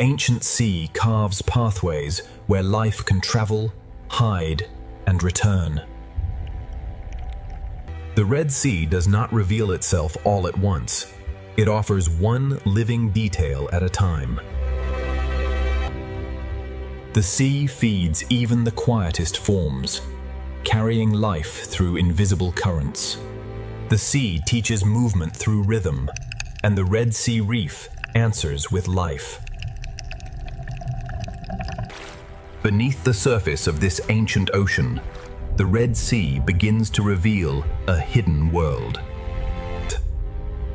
the ancient sea carves pathways where life can travel, hide, and return. The Red Sea does not reveal itself all at once. It offers one living detail at a time. The sea feeds even the quietest forms, carrying life through invisible currents. The sea teaches movement through rhythm, and the Red Sea Reef answers with life. Beneath the surface of this ancient ocean, the Red Sea begins to reveal a hidden world.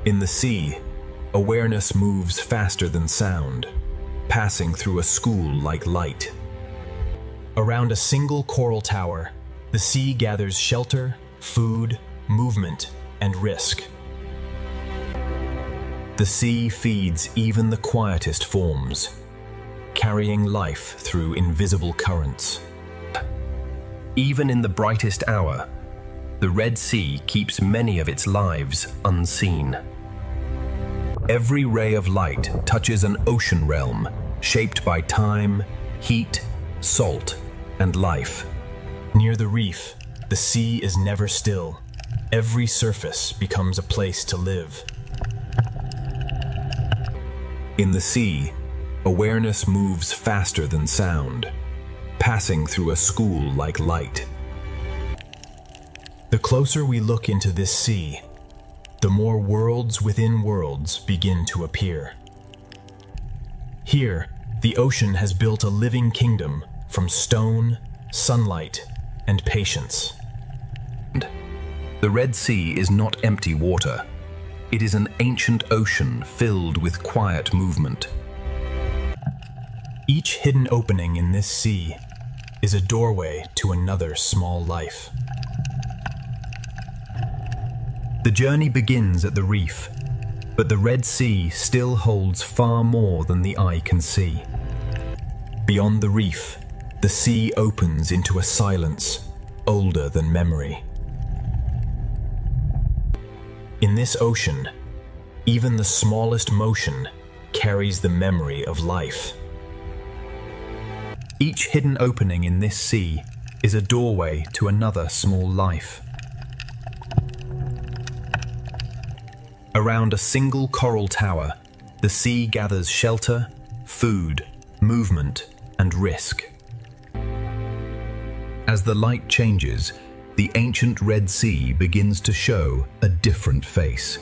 In the sea, awareness moves faster than sound, passing through a school like light. Around a single coral tower, the sea gathers shelter, food, movement, and risk. The sea feeds even the quietest forms, carrying life through invisible currents. Even in the brightest hour, the Red Sea keeps many of its lives unseen. Every ray of light touches an ocean realm shaped by time, heat, salt, and life. Near the reef, the sea is never still. Every surface becomes a place to live. In the sea, awareness moves faster than sound, passing through a school like light. The closer we look into this sea, the more worlds within worlds begin to appear. Here, the ocean has built a living kingdom from stone, sunlight, and patience. The Red Sea is not empty water. It is an ancient ocean filled with quiet movement. Each hidden opening in this sea is a doorway to another small life. The journey begins at the reef, but the Red Sea still holds far more than the eye can see. Beyond the reef, the sea opens into a silence older than memory. In this ocean, even the smallest motion carries the memory of life. Each hidden opening in this sea is a doorway to another small life. Around a single coral tower, the sea gathers shelter, food, movement, and risk. As the light changes, the ancient Red Sea begins to show a different face.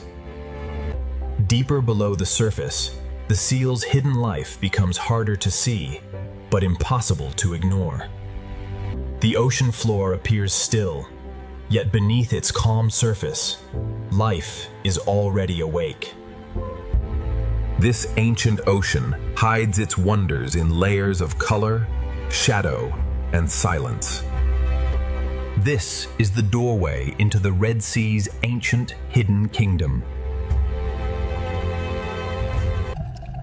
Deeper below the surface, the seal's hidden life becomes harder to see, but impossible to ignore. The ocean floor appears still, yet beneath its calm surface, life is already awake. This ancient ocean hides its wonders in layers of color, shadow, and silence. This is the doorway into the Red Sea's ancient hidden kingdom.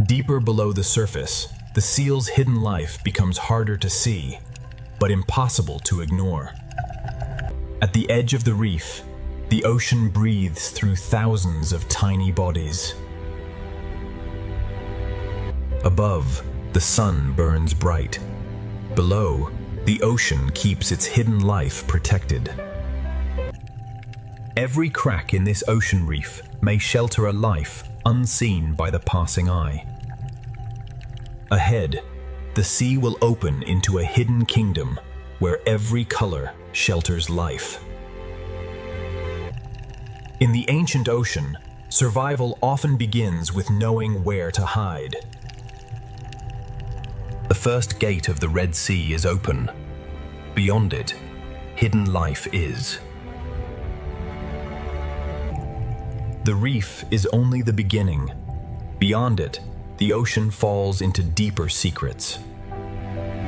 Deeper below the surface, the seal's hidden life becomes harder to see, but impossible to ignore. At the edge of the reef, the ocean breathes through thousands of tiny bodies. Above, the sun burns bright. Below, the ocean keeps its hidden life protected. Every crack in this ocean reef may shelter a life unseen by the passing eye. Ahead, the sea will open into a hidden kingdom where every color shelters life. In the ancient ocean, survival often begins with knowing where to hide. The first gate of the Red Sea is open. Beyond it, hidden life is. The reef is only the beginning. Beyond it, the ocean falls into deeper secrets.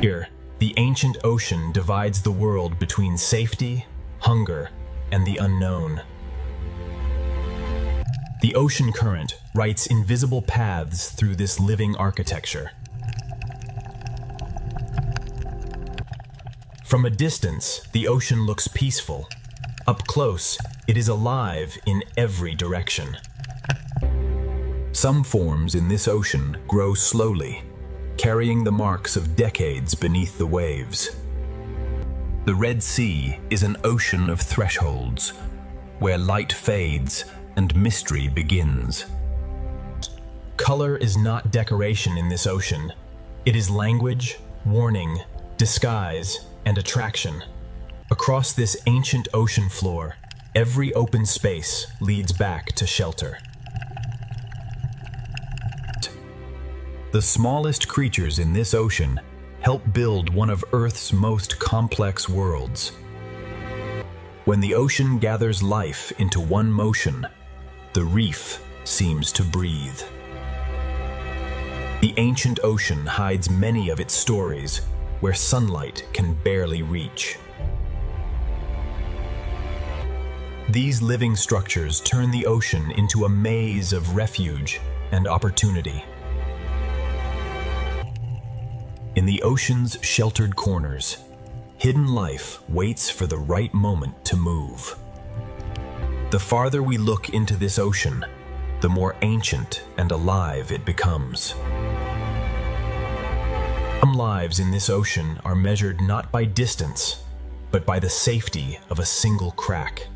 Here, the ancient ocean divides the world between safety, hunger, and the unknown. The ocean current writes invisible paths through this living architecture. From a distance, the ocean looks peaceful. Up close, it is alive in every direction. Some forms in this ocean grow slowly, carrying the marks of decades beneath the waves. The Red Sea is an ocean of thresholds, where light fades and mystery begins. Color is not decoration in this ocean. It is language, warning, disguise, and attraction. Across this ancient ocean floor, every open space leads back to shelter. The smallest creatures in this ocean help build one of Earth's most complex worlds. When the ocean gathers life into one motion, the reef seems to breathe. The ancient ocean hides many of its stories where sunlight can barely reach. These living structures turn the ocean into a maze of refuge and opportunity. In the ocean's sheltered corners, hidden life waits for the right moment to move. The farther we look into this ocean, the more ancient and alive it becomes. Some lives in this ocean are measured not by distance, but by the safety of a single crack.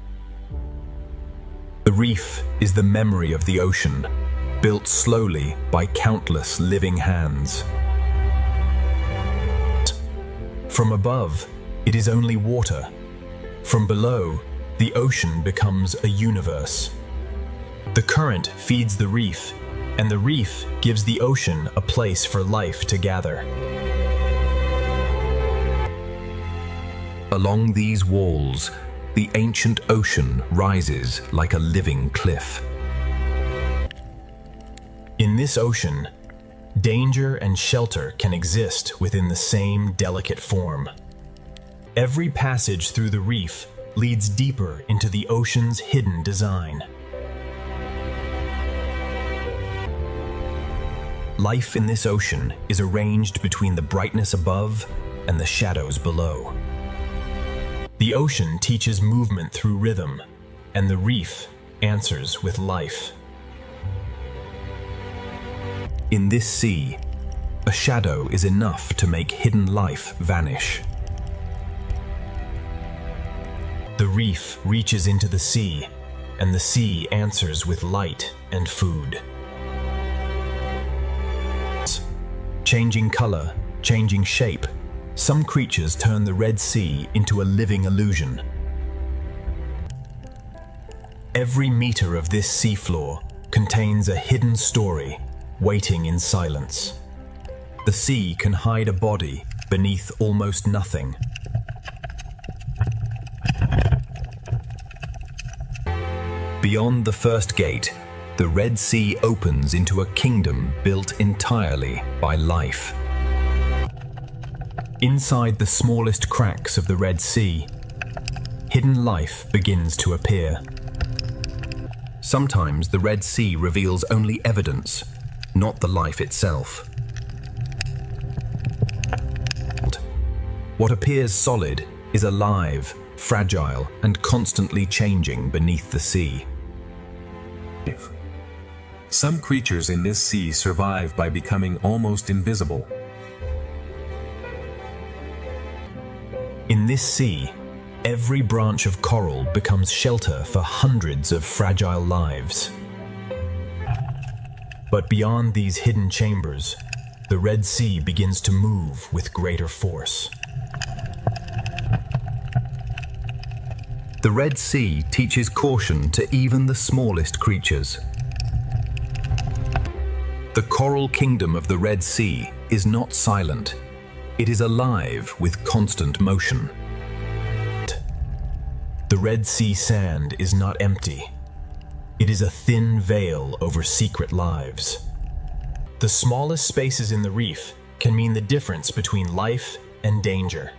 The reef is the memory of the ocean, built slowly by countless living hands. From above, it is only water. From below, the ocean becomes a universe. The current feeds the reef, and the reef gives the ocean a place for life to gather. Along these walls, the ancient ocean rises like a living cliff. In this ocean, danger and shelter can exist within the same delicate form. Every passage through the reef leads deeper into the ocean's hidden design. Life in this ocean is arranged between the brightness above and the shadows below. The ocean teaches movement through rhythm, and the reef answers with life. In this sea, a shadow is enough to make hidden life vanish. The reef reaches into the sea, and the sea answers with light and food. Changing color, changing shape, some creatures turn the Red Sea into a living illusion. Every meter of this seafloor contains a hidden story waiting in silence. The sea can hide a body beneath almost nothing. Beyond the first gate, the Red Sea opens into a kingdom built entirely by life. Inside the smallest cracks of the Red Sea, hidden life begins to appear. Sometimes the Red Sea reveals only evidence, not the life itself. What appears solid is alive, fragile, and constantly changing beneath the sea. Some creatures in this sea survive by becoming almost invisible. In this sea, every branch of coral becomes shelter for hundreds of fragile lives. But beyond these hidden chambers, the Red Sea begins to move with greater force. The Red Sea teaches caution to even the smallest creatures. The coral kingdom of the Red Sea is not silent. It is alive with constant motion. The Red Sea sand is not empty. It is a thin veil over secret lives. The smallest spaces in the reef can mean the difference between life and danger.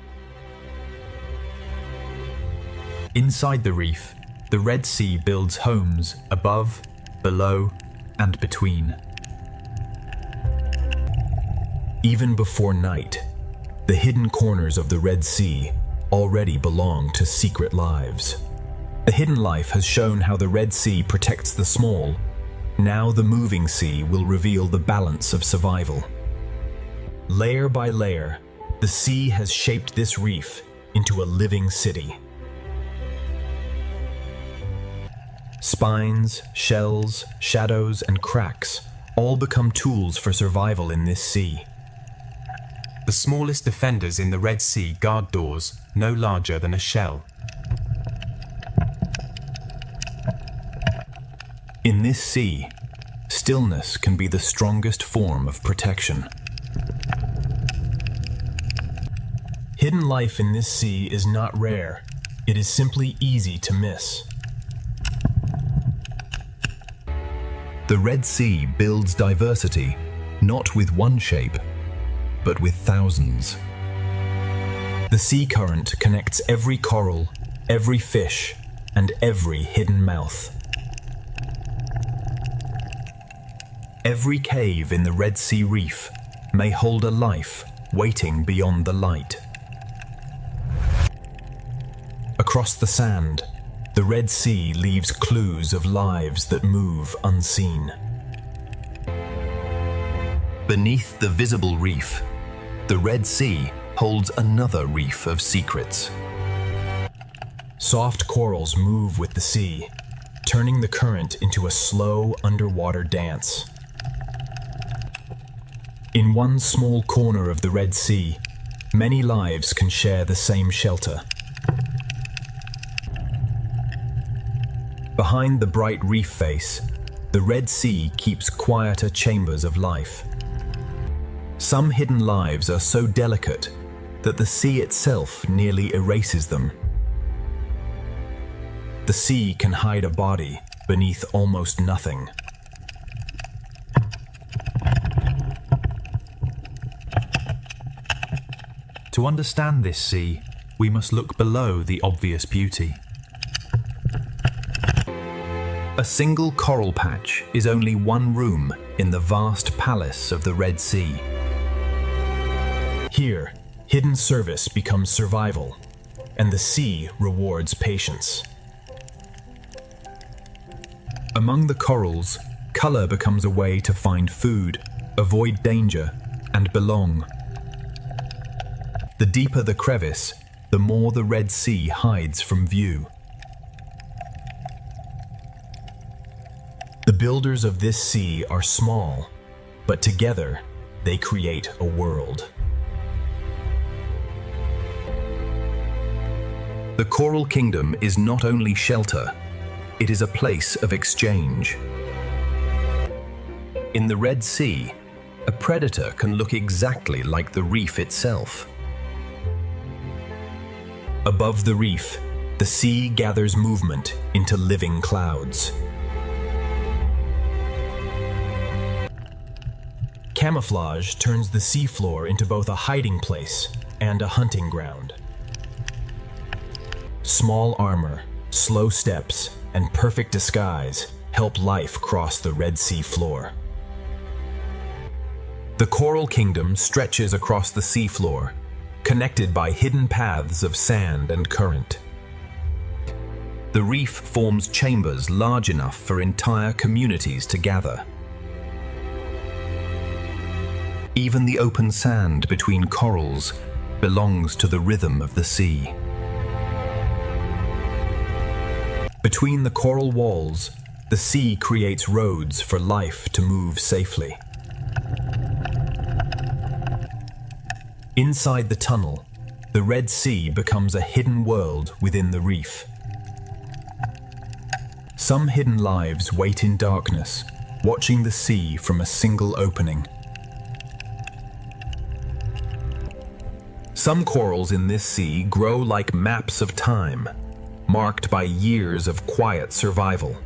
Inside the reef, the Red Sea builds homes above, below, and between. Even before night, the hidden corners of the Red Sea already belong to secret lives. The hidden life has shown how the Red Sea protects the small. Now the moving sea will reveal the balance of survival. Layer by layer, the sea has shaped this reef into a living city. Spines, shells, shadows, and cracks all become tools for survival in this sea. The smallest defenders in the Red Sea guard doors no larger than a shell. In this sea, stillness can be the strongest form of protection. Hidden life in this sea is not rare. It is simply easy to miss. The Red Sea builds diversity, not with one shape, but with thousands. The sea current connects every coral, every fish, and every hidden mouth. Every cave in the Red Sea reef may hold a life waiting beyond the light. Across the sand, the Red Sea leaves clues of lives that move unseen. Beneath the visible reef, the Red Sea holds another reef of secrets. Soft corals move with the sea, turning the current into a slow underwater dance. In one small corner of the Red Sea, many lives can share the same shelter. Behind the bright reef face, the Red Sea keeps quieter chambers of life. Some hidden lives are so delicate that the sea itself nearly erases them. The sea can hide a body beneath almost nothing. To understand this sea, we must look below the obvious beauty. A single coral patch is only one room in the vast palace of the Red Sea. Here, hidden service becomes survival, and the sea rewards patience. Among the corals, color becomes a way to find food, avoid danger, and belong. The deeper the crevice, the more the Red Sea hides from view. The builders of this sea are small, but together they create a world. The Coral Kingdom is not only shelter, it is a place of exchange. In the Red Sea, a predator can look exactly like the reef itself. Above the reef, the sea gathers movement into living clouds. Camouflage turns the seafloor into both a hiding place and a hunting ground. Small armor, slow steps, and perfect disguise help life cross the Red Sea floor. The Coral Kingdom stretches across the seafloor, connected by hidden paths of sand and current. The reef forms chambers large enough for entire communities to gather. Even the open sand between corals belongs to the rhythm of the sea. Between the coral walls, the sea creates roads for life to move safely. Inside the tunnel, the Red Sea becomes a hidden world within the reef. Some hidden lives wait in darkness, watching the sea from a single opening. Some corals in this sea grow like maps of time, marked by years of quiet survival.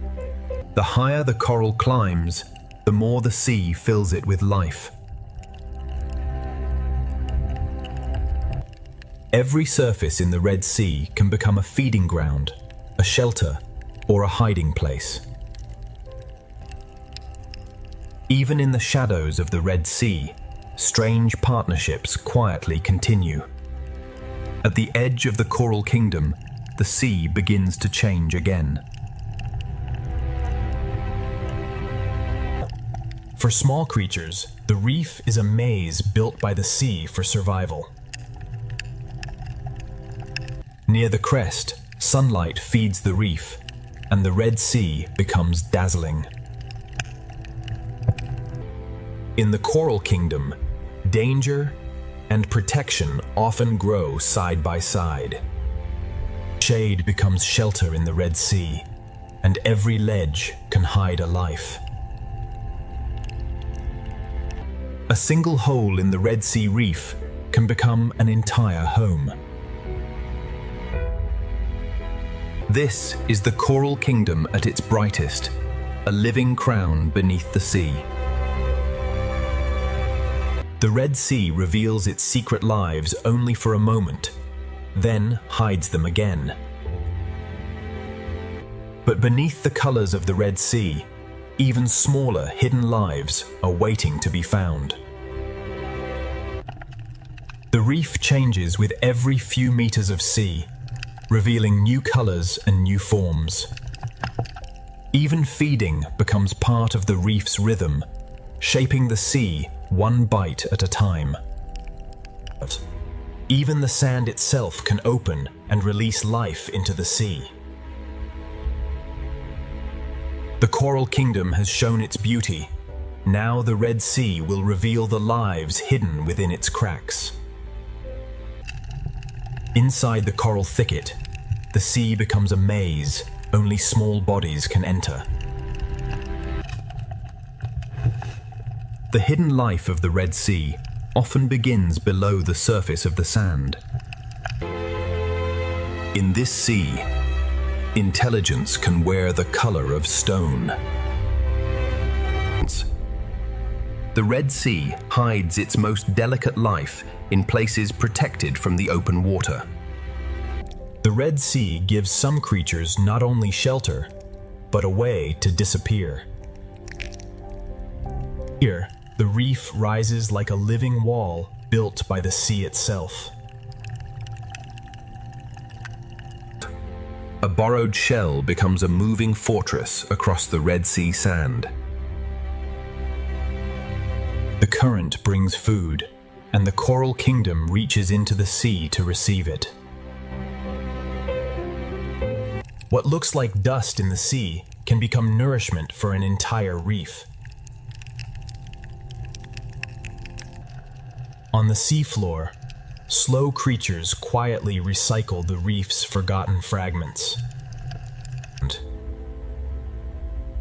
The higher the coral climbs, the more the sea fills it with life. Every surface in the Red Sea can become a feeding ground, a shelter, or a hiding place. Even in the shadows of the Red Sea, strange partnerships quietly continue. At the edge of the Coral Kingdom, the sea begins to change again. For small creatures, the reef is a maze built by the sea for survival. Near the crest, sunlight feeds the reef, and the Red Sea becomes dazzling. In the Coral Kingdom, danger and protection often grow side by side. Shade becomes shelter in the Red Sea, and every ledge can hide a life. A single hole in the Red Sea reef can become an entire home. This is the Coral Kingdom at its brightest, a living crown beneath the sea. The Red Sea reveals its secret lives only for a moment, then hides them again. But beneath the colors of the Red Sea, even smaller hidden lives are waiting to be found. The reef changes with every few meters of sea, revealing new colors and new forms. Even feeding becomes part of the reef's rhythm, shaping the sea one bite at a time. Even the sand itself can open and release life into the sea. The Coral Kingdom has shown its beauty. Now the Red Sea will reveal the lives hidden within its cracks. Inside the coral thicket, the sea becomes a maze only small bodies can enter. The hidden life of the Red Sea often begins below the surface of the sand. In this sea, intelligence can wear the color of stone. The Red Sea hides its most delicate life in places protected from the open water. The Red Sea gives some creatures not only shelter, but a way to disappear. Here, the reef rises like a living wall built by the sea itself. A borrowed shell becomes a moving fortress across the Red Sea sand. The current brings food, and the Coral Kingdom reaches into the sea to receive it. What looks like dust in the sea can become nourishment for an entire reef. On the seafloor, slow creatures quietly recycle the reef's forgotten fragments.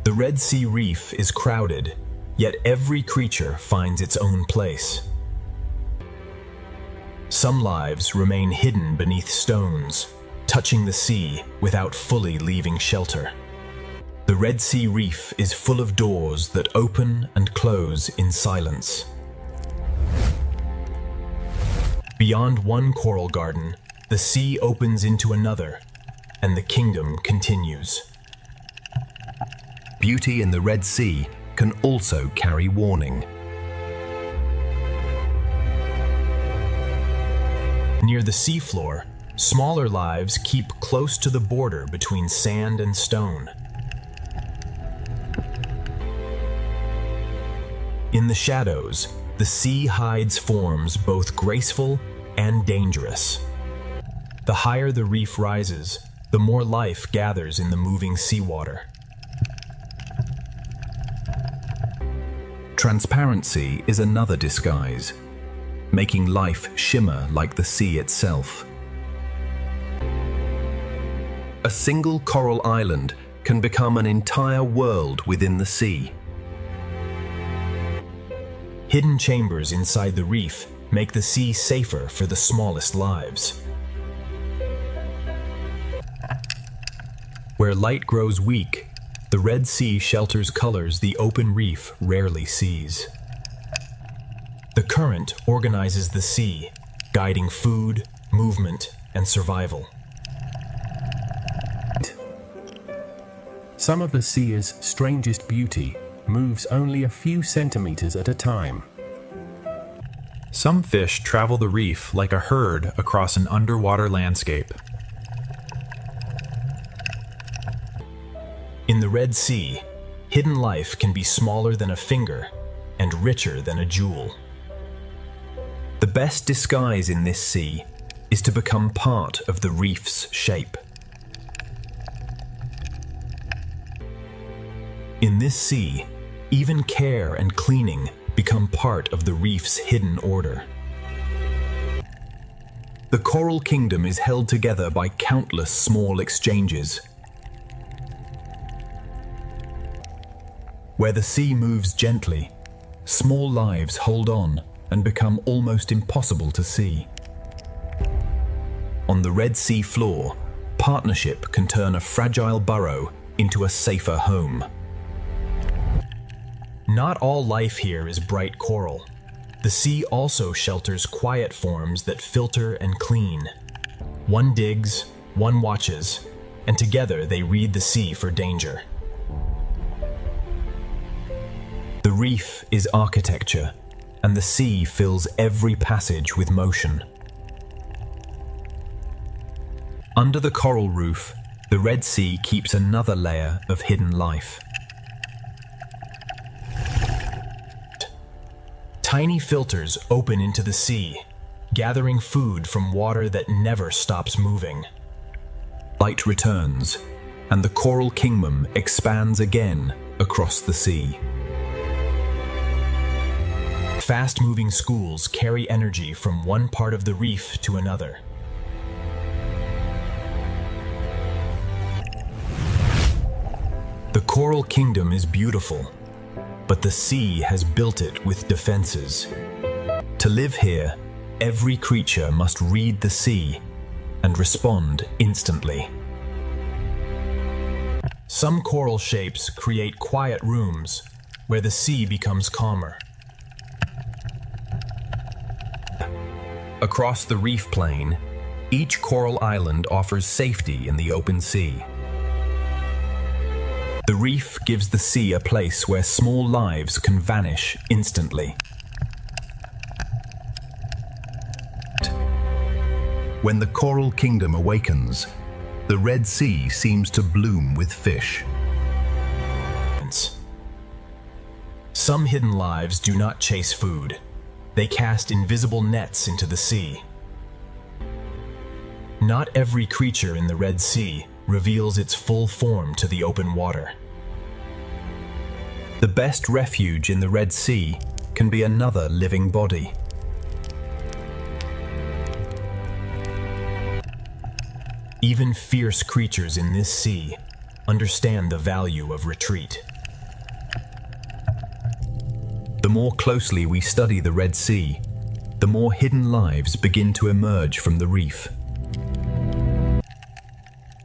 The Red Sea reef is crowded, yet every creature finds its own place. Some lives remain hidden beneath stones, touching the sea without fully leaving shelter. The Red Sea reef is full of doors that open and close in silence. Beyond one coral garden, the sea opens into another, and the kingdom continues. Beauty in the Red Sea can also carry warning. Near the seafloor, smaller lives keep close to the border between sand and stone. In the shadows, the sea hides forms both graceful and dangerous. The higher the reef rises, the more life gathers in the moving seawater. Transparency is another disguise, making life shimmer like the sea itself. A single coral island can become an entire world within the sea. Hidden chambers inside the reef make the sea safer for the smallest lives. Where light grows weak, the Red Sea shelters colors the open reef rarely sees. The current organizes the sea, guiding food, movement, and survival. Some of the sea's strangest beauty moves only a few centimeters at a time. Some fish travel the reef like a herd across an underwater landscape. In the Red Sea, hidden life can be smaller than a finger, and richer than a jewel. The best disguise in this sea is to become part of the reef's shape. In this sea, even care and cleaning become part of the reef's hidden order. The coral kingdom is held together by countless small exchanges. Where the sea moves gently, small lives hold on and become almost impossible to see. On the Red Sea floor, partnership can turn a fragile burrow into a safer home. Not all life here is bright coral. The sea also shelters quiet forms that filter and clean. One digs, one watches, and together they read the sea for danger. The reef is architecture, and the sea fills every passage with motion. Under the coral roof, the Red Sea keeps another layer of hidden life. Tiny filters open into the sea, gathering food from water that never stops moving. Light returns, and the coral kingdom expands again across the sea. Fast-moving schools carry energy from one part of the reef to another. The coral kingdom is beautiful, but the sea has built it with defenses. To live here, every creature must read the sea and respond instantly. Some coral shapes create quiet rooms where the sea becomes calmer. Across the reef plain, each coral island offers safety in the open sea. The reef gives the sea a place where small lives can vanish instantly. When the coral kingdom awakens, the Red Sea seems to bloom with fish. Some hidden lives do not chase food. They cast invisible nets into the sea. Not every creature in the Red Sea reveals its full form to the open water. The best refuge in the Red Sea can be another living body. Even fierce creatures in this sea understand the value of retreat. The more closely we study the Red Sea, the more hidden lives begin to emerge from the reef.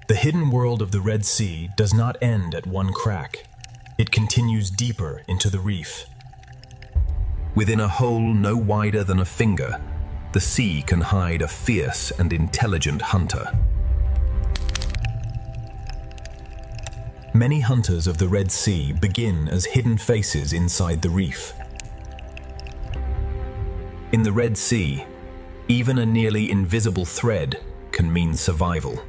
The hidden world of the Red Sea does not end at one crack. It continues deeper into the reef. Within a hole no wider than a finger, the sea can hide a fierce and intelligent hunter. Many hunters of the Red Sea begin as hidden faces inside the reef. In the Red Sea, even a nearly invisible thread can mean survival.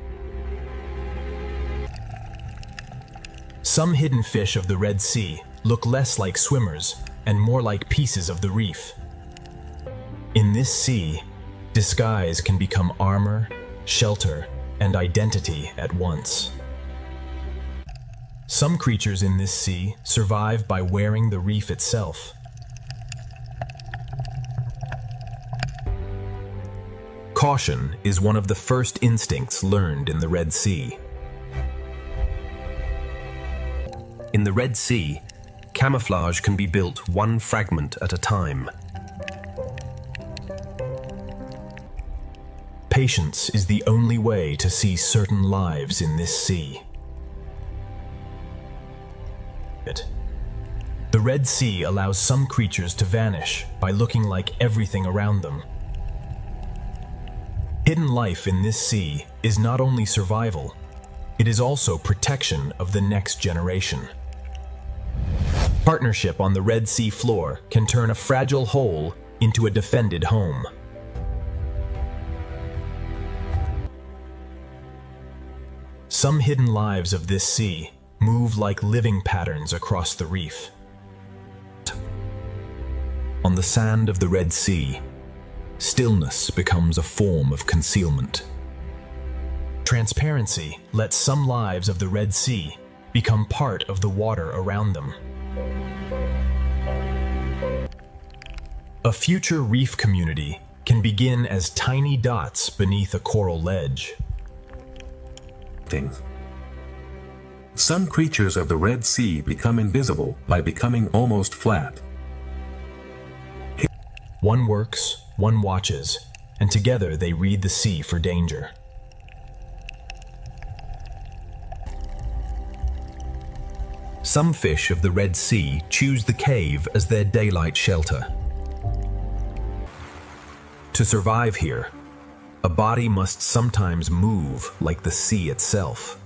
Some hidden fish of the Red Sea look less like swimmers and more like pieces of the reef. In this sea, disguise can become armor, shelter, and identity at once. Some creatures in this sea survive by wearing the reef itself. Caution is one of the first instincts learned in the Red Sea. In the Red Sea, camouflage can be built one fragment at a time. Patience is the only way to see certain lives in this sea. The Red Sea allows some creatures to vanish by looking like everything around them. Hidden life in this sea is not only survival, it is also protection of the next generation. Partnership on the Red Sea floor can turn a fragile hole into a defended home. Some hidden lives of this sea move like living patterns across the reef. On the sand of the Red Sea, stillness becomes a form of concealment. Transparency lets some lives of the Red Sea become part of the water around them. A future reef community can begin as tiny dots beneath a coral ledge. Some creatures of the Red Sea become invisible by becoming almost flat. One works, one watches, and together they read the sea for danger. Some fish of the Red Sea choose the cave as their daylight shelter. To survive here, a body must sometimes move like the sea itself.